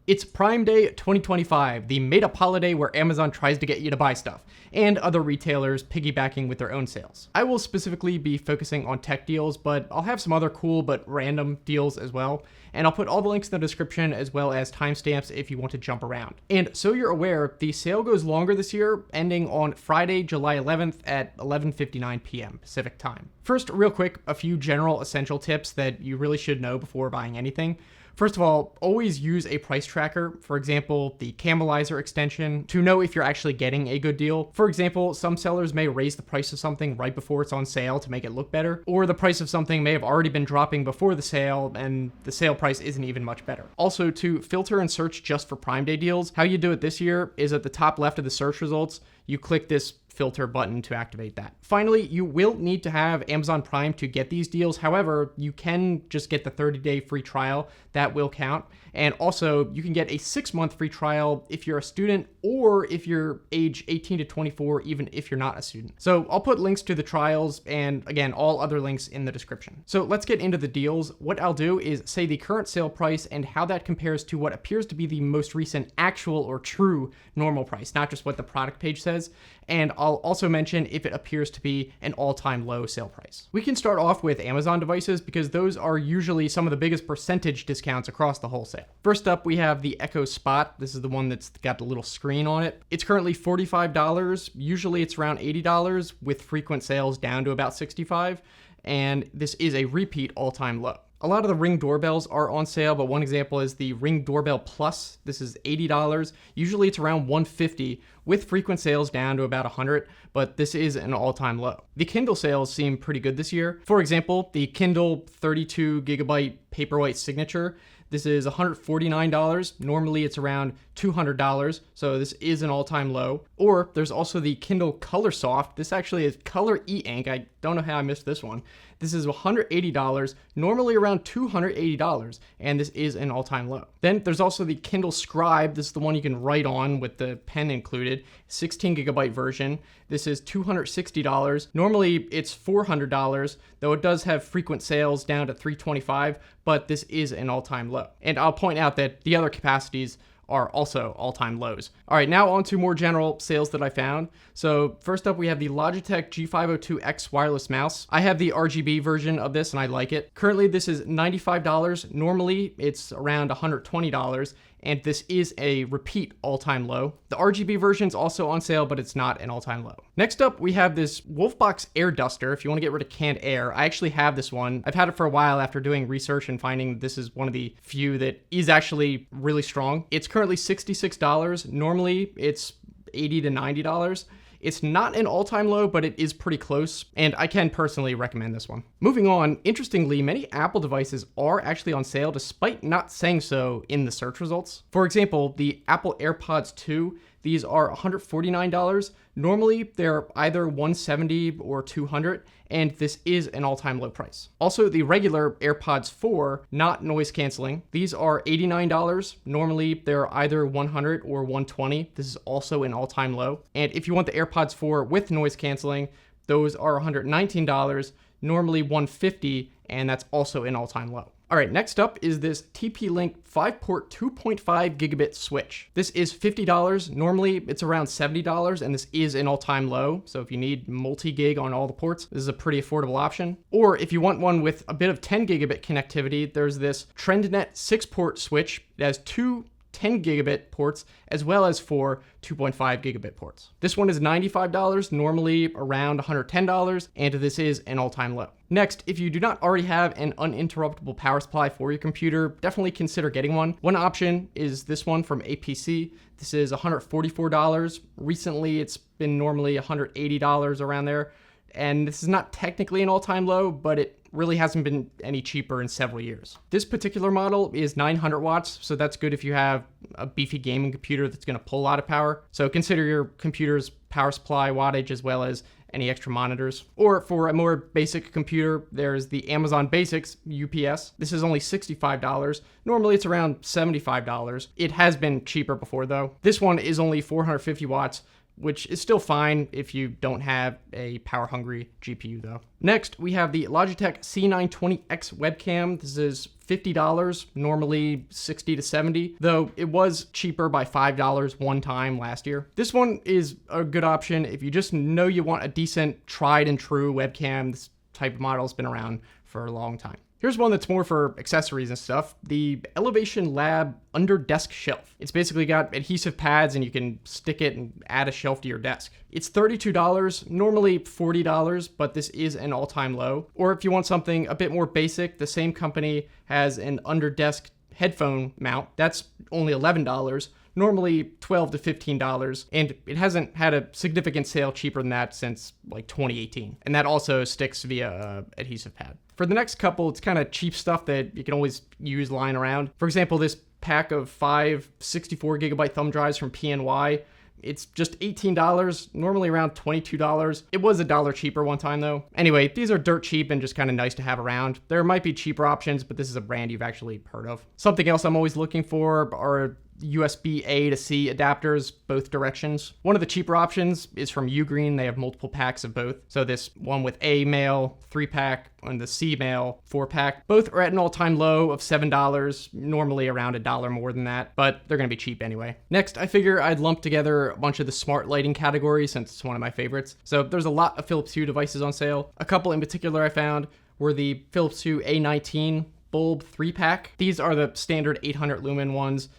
It's Prime Day 2025, the made-up holiday where Amazon tries to get you to buy stuff, and other retailers piggybacking with their own sales. I will specifically be focusing on tech deals, but I'll have some other cool but random deals as well, and I'll put all the links in the description as well as timestamps if you want to jump around. And so you're aware, the sale goes longer this year, ending on Friday, July 11th at 11:59 p.m. Pacific time. First, real quick, a few general essential tips that you really should know before buying anything. First of all, always use a price tracker, for example, the Camelizer extension, to know if you're actually getting a good deal. For example, some sellers may raise the price of something right before it's on sale to make it look better, or the price of something may have already been dropping before the sale, and the sale price isn't even much better. Also, to filter and search just for Prime Day deals, how you do it this year is at the top left of the search results, you click this filter button to activate that. Finally, you will need to have Amazon Prime to get these deals. However, you can just get the 30-day free trial. That will count. And also, you can get a 6-month free trial if you're a student or if you're age 18 to 24, even if you're not a student. So I'll put links to the trials and, again, all other links in the description. So let's get into the deals. What I'll do is say the current sale price and how that compares to what appears to be the most recent actual or true normal price, not just what the product page says. And I'll also mention if it appears to be an all-time low sale price. We can start off with Amazon devices because those are usually some of the biggest percentage discounts across the whole sale. First up, we have the Echo Spot. This is the one that's got the little screen on it. It's currently $45. Usually it's around $80 with frequent sales down to about $65. And this is a repeat all-time low. A lot of the Ring doorbells are on sale, but one example is the Ring Doorbell Plus. This is $80. Usually it's around $150 with frequent sales down to about $100, but this is an all-time low. The Kindle sales seem pretty good this year. For example, the Kindle 32 gigabyte Paperwhite Signature. This is $149. Normally it's around $200, so this is an all-time low. Or there's also the Kindle Color Soft. This actually is Color e-ink. I don't know how I missed this one. This is $180, normally around $280, and this is an all-time low. Then there's also the Kindle Scribe. This is the one you can write on with the pen included, 16 gigabyte version. This is $260. Normally it's $400, though it does have frequent sales down to $325, but this is an all-time low. And I'll point out that the other capacities are also all-time lows. All right, now on to more general sales that I found. So first up, we have the Logitech G502X wireless mouse. I have the RGB version of this and I like it. Currently, this is $95. Normally, it's around $120. And this is a repeat all-time low. The RGB version is also on sale, but it's not an all-time low. Next up, we have this Wolfbox Air Duster. If you want to get rid of canned air, I actually have this one. I've had it for a while after doing research and finding this is one of the few that is actually really strong. It's currently $66. Normally, it's $80 to $90. It's not an all-time low, but it is pretty close, and I can personally recommend this one. Moving on, interestingly, many Apple devices are actually on sale despite not saying so in the search results. For example, the Apple AirPods 2, these are $149. Normally, they're either $170 or $200, and this is an all-time low price. Also, the regular AirPods 4, not noise canceling, these are $89. Normally, they're either $100 or $120. This is also an all-time low. And if you want the AirPods 4 with noise canceling, those are $119, normally $150, and that's also an all-time low. All right, next up is this TP-Link 5-port 2.5 gigabit switch. This is $50. Normally, it's around $70, and this is an all-time low. So if you need multi-gig on all the ports, this is a pretty affordable option. Or if you want one with a bit of 10 gigabit connectivity, there's this TrendNet 6-port switch. It has two 10 gigabit ports, as well as 4 2.5 gigabit ports. This one is $95, normally around $110, and this is an all-time low. Next, if you do not already have an uninterruptible power supply for your computer, definitely consider getting one. One option is this one from APC. This is $144. Recently, it's been normally $180 around there. And this is not technically an all-time low, but it really hasn't been any cheaper in several years. This particular model is 900 watts, so that's good if you have a beefy gaming computer that's going to pull a lot of power. So consider your computer's power supply wattage as well as any extra monitors. Or for a more basic computer, there's the Amazon Basics UPS. This is only $65. Normally it's around $75. It has been cheaper before though. This one is only 450 watts, which is still fine if you don't have a power-hungry GPU though. Next, we have the Logitech C920X webcam. This is $50, normally $60 to $70, though it was cheaper by $5 one time last year. This one is a good option if you just know you want a decent, tried and true webcam. This type of model has been around for a long time. Here's one that's more for accessories and stuff, the Elevation Lab Under Desk Shelf. It's basically got adhesive pads and you can stick it and add a shelf to your desk. It's $32, normally $40, but this is an all-time low. Or if you want something a bit more basic, the same company has an under desk headphone mount. That's only $11. Normally $12 to $15, and it hasn't had a significant sale cheaper than that since like 2018. And that also sticks via adhesive pad. For the next couple, it's kind of cheap stuff that you can always use lying around. For example, this pack of 5 64GB thumb drives from PNY. It's just $18, normally around $22. It was $1 cheaper one time though. Anyway, these are dirt cheap and just kind of nice to have around. There might be cheaper options, but this is a brand you've actually heard of. Something else I'm always looking for are USB A to C adapters, both directions. One of the cheaper options is from Ugreen. They have multiple packs of both. So this one with A male 3-pack and the C male 4-pack. Both are at an all-time low of $7, normally around $1 more than that, but they're gonna be cheap anyway. Next, I figure I'd lump together a bunch of the smart lighting categories since it's one of my favorites. So there's a lot of Philips Hue devices on sale. A couple in particular I found were the Philips Hue A19 bulb 3-pack. These are the standard 800 lumen ones.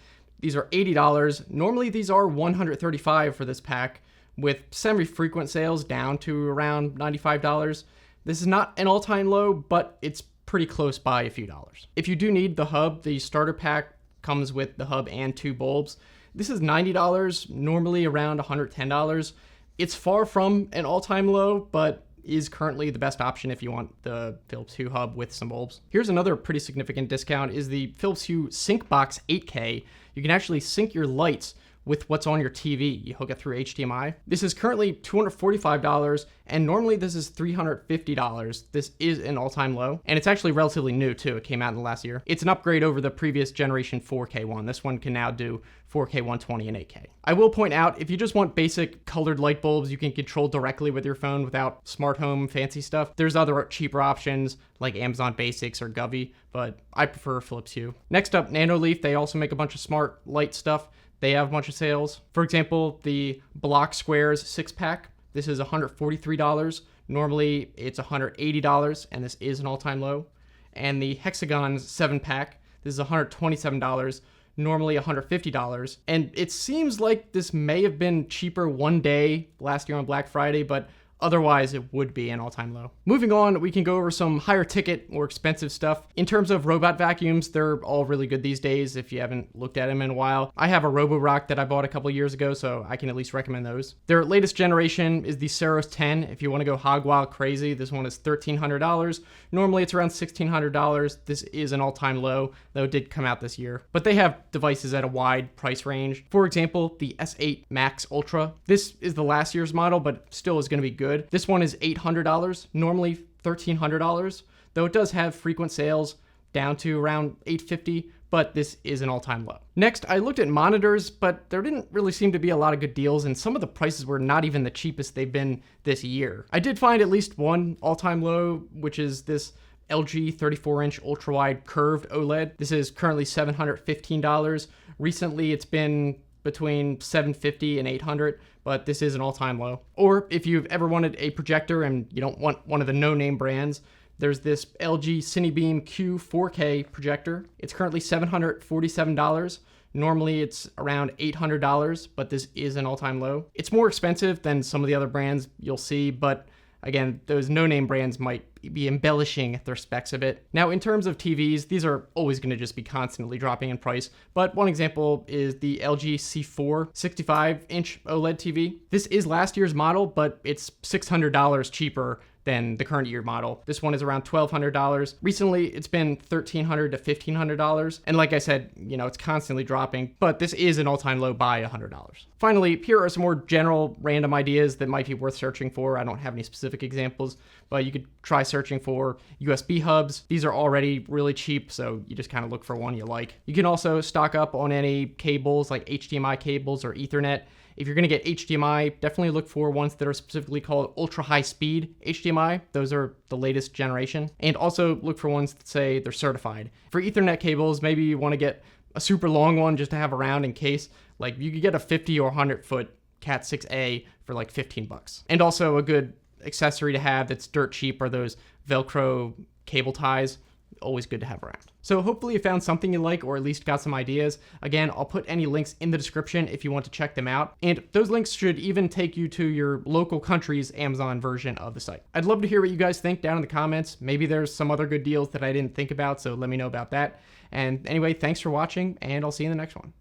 These are $80. Normally these are $135 for this pack, with semi-frequent sales down to around $95. This is not an all-time low, but it's pretty close by a few dollars. If you do need the hub, the starter pack comes with the hub and 2 bulbs. This is $90, normally around $110. It's far from an all-time low, but is currently the best option if you want the Philips Hue hub with some bulbs. Here's another pretty significant discount is the Philips Hue SyncBox 8K. You can actually sync your lights with what's on your TV. You hook it through HDMI. This is currently $245, and normally this is $350. This is an all-time low, and it's actually relatively new too. It came out in the last year. It's an upgrade over the previous generation 4K one. This one can now do 4K 120 and 8K. I will point out, if you just want basic colored light bulbs you can control directly with your phone without smart home fancy stuff, there's other cheaper options like Amazon Basics or Govee, but I prefer Philips Hue. Next up, Nanoleaf. They also make a bunch of smart light stuff. They have a bunch of sales. For example, the Block Squares 6-pack. This is $143. Normally it's $180, and this is an all-time low. And the Hexagons 7-pack. This is $127. Normally $150. And it seems like this may have been cheaper one day last year on Black Friday, but otherwise it would be an all-time low. Moving on, we can go over some higher ticket, more expensive stuff. In terms of robot vacuums, they're all really good these days if you haven't looked at them in a while. I have a Roborock that I bought a couple years ago, so I can at least recommend those. Their latest generation is the Ceros 10. If you want to go hog wild crazy, this one is $1,300. Normally it's around $1,600. This is an all-time low, though it did come out this year. But they have devices at a wide price range. For example, the S8 Max Ultra. This is the last year's model, but still is going to be good. This one is $800, normally $1,300, though it does have frequent sales down to around $850, but this is an all-time low. Next, I looked at monitors, but there didn't really seem to be a lot of good deals, and some of the prices were not even the cheapest they've been this year. I did find at least one all-time low, which is this LG 34-inch ultra-wide curved OLED. This is currently $715. Recently, it's been between $750 and $800, but this is an all-time low. Or if you've ever wanted a projector and you don't want one of the no-name brands, there's this LG Cinebeam Q 4K projector. It's currently $747. Normally it's around $800, but this is an all-time low. It's more expensive than some of the other brands you'll see, but again, those no-name brands might be embellishing their specs a bit. Now, in terms of TVs, these are always going to just be constantly dropping in price, but one example is the LG C4 65-inch OLED TV. This is last year's model, but it's $600 cheaper than the current year model. This one is around $1,200. Recently, it's been $1,300 to $1,500. And like I said, it's constantly dropping, but this is an all-time low by $100. Finally, here are some more general random ideas that might be worth searching for. I don't have any specific examples, but you could try searching for USB hubs. These are already really cheap, so you just kind of look for one you like. You can also stock up on any cables like HDMI cables or Ethernet. If you're going to get HDMI, definitely look for ones that are specifically called ultra high speed HDMI. Those are the latest generation. And also look for ones that say they're certified. For Ethernet cables, maybe you want to get a super long one just to have around in case. Like you could get a 50 or 100 foot Cat 6A for like $15. And also a good accessory to have that's dirt cheap are those Velcro cable ties. Always good to have around. So hopefully you found something you like, or at least got some ideas. Again, I'll put any links in the description if you want to check them out. And those links should even take you to your local country's Amazon version of the site. I'd love to hear what you guys think down in the comments. Maybe there's some other good deals that I didn't think about, so let me know about that. And anyway, thanks for watching, and I'll see you in the next one.